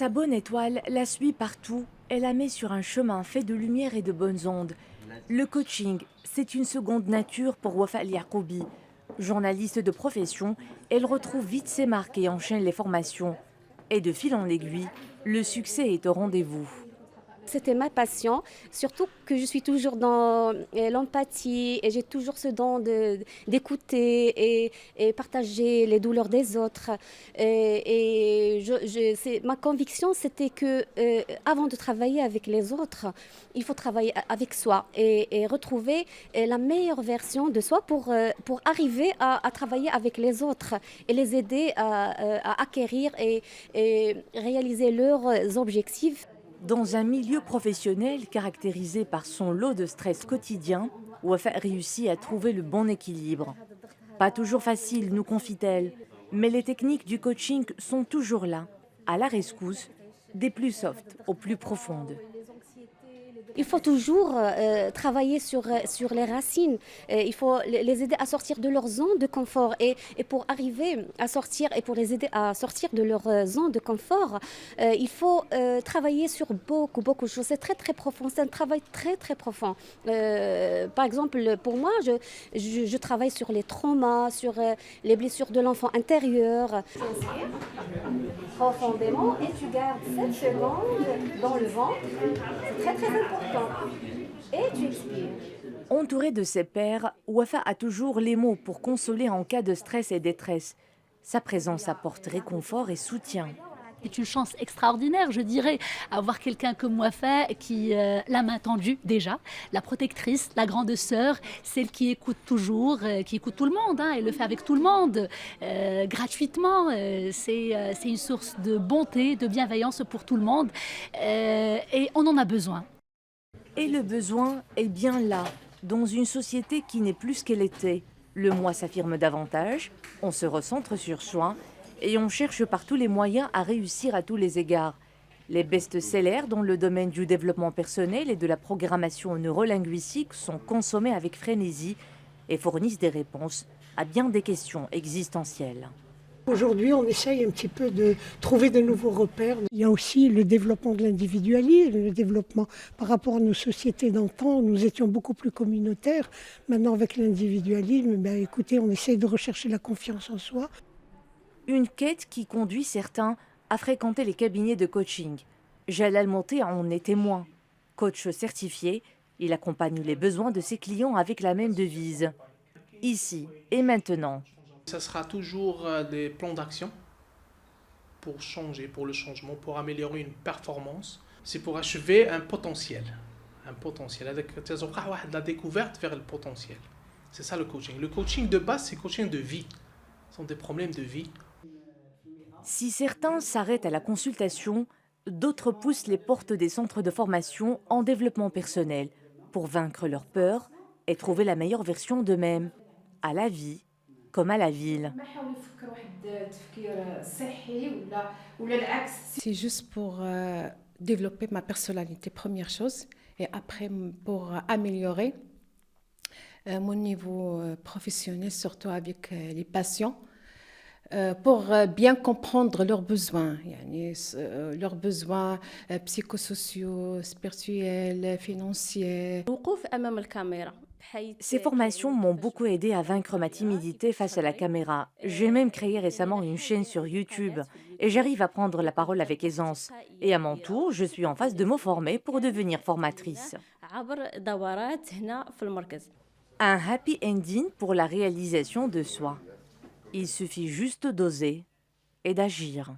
Sa bonne étoile la suit partout et la met sur un chemin fait de lumière et de bonnes ondes. Le coaching, c'est une seconde nature pour Wafa El Yacoubi. Journaliste de profession, elle retrouve vite ses marques et enchaîne les formations. Et de fil en aiguille, le succès est au rendez-vous. C'était ma passion, surtout que je suis toujours dans l'empathie et j'ai toujours ce don d'écouter et partager les douleurs des autres. Ma conviction, c'était que avant de travailler avec les autres, il faut travailler avec soi et retrouver la meilleure version de soi pour arriver à travailler avec les autres et les aider à acquérir et réaliser leurs objectifs. Dans un milieu professionnel caractérisé par son lot de stress quotidien, Wafa réussit à trouver le bon équilibre. Pas toujours facile, nous confie-t-elle, mais les techniques du coaching sont toujours là, à la rescousse, des plus soft aux plus profondes. Il faut toujours travailler sur les racines. Il faut les aider à sortir de leur zone de confort. Et pour arriver à sortir et pour les aider à sortir de leur zone de confort, il faut travailler sur beaucoup de choses. C'est très profond. C'est un travail très profond. Par exemple, pour moi, je travaille sur les traumas, sur les blessures de l'enfant intérieur. Profondément et tu gardes 7 secondes dans le ventre. C'est très important. Et tu expires. Entouré de ses pairs, Wafa a toujours les mots pour consoler en cas de stress et détresse. Sa présence apporte réconfort et soutien. C'est une chance extraordinaire, je dirais, avoir quelqu'un comme Wafa qui la main tendue déjà, la protectrice, la grande sœur, celle qui écoute toujours, qui écoute tout le monde, hein, elle le fait avec tout le monde, gratuitement. C'est une source de bonté, de bienveillance pour tout le monde et on en a besoin. Et le besoin est bien là, dans une société qui n'est plus ce qu'elle était. Le moi s'affirme davantage, on se recentre sur soi et on cherche par tous les moyens à réussir à tous les égards. Les best-sellers dans le domaine du développement personnel et de la programmation neurolinguistique sont consommés avec frénésie et fournissent des réponses à bien des questions existentielles. Aujourd'hui, on essaye un petit peu de trouver de nouveaux repères. Il y a aussi le développement de l'individualisme, le développement par rapport à nos sociétés d'antan. Nous étions beaucoup plus communautaires. Maintenant, avec l'individualisme, écoutez, on essaye de rechercher la confiance en soi. Une quête qui conduit certains à fréquenter les cabinets de coaching. Jalal Monté en est témoin. Coach certifié, il accompagne les besoins de ses clients avec la même devise. Ici et maintenant. Ça sera toujours des plans d'action pour changer, pour le changement, pour améliorer une performance. C'est pour achever un potentiel. Un potentiel. La découverte vers le potentiel. C'est ça le coaching. Le coaching de base, c'est coaching de vie. Ce sont des problèmes de vie. Si certains s'arrêtent à la consultation, d'autres poussent les portes des centres de formation en développement personnel pour vaincre leurs peurs et trouver la meilleure version d'eux-mêmes, à la vie comme à la ville. C'est juste pour développer ma personnalité, première chose, et après pour améliorer mon niveau professionnel, surtout avec les patients, pour bien comprendre leurs besoins, leurs besoins psychosociaux, spirituels, financiers. Ces formations m'ont beaucoup aidé à vaincre ma timidité face à la caméra. J'ai même créé récemment une chaîne sur YouTube et j'arrive à prendre la parole avec aisance. Et à mon tour, je suis en phase de me former pour devenir formatrice. Un happy ending pour la réalisation de soi. Il suffit juste d'oser et d'agir.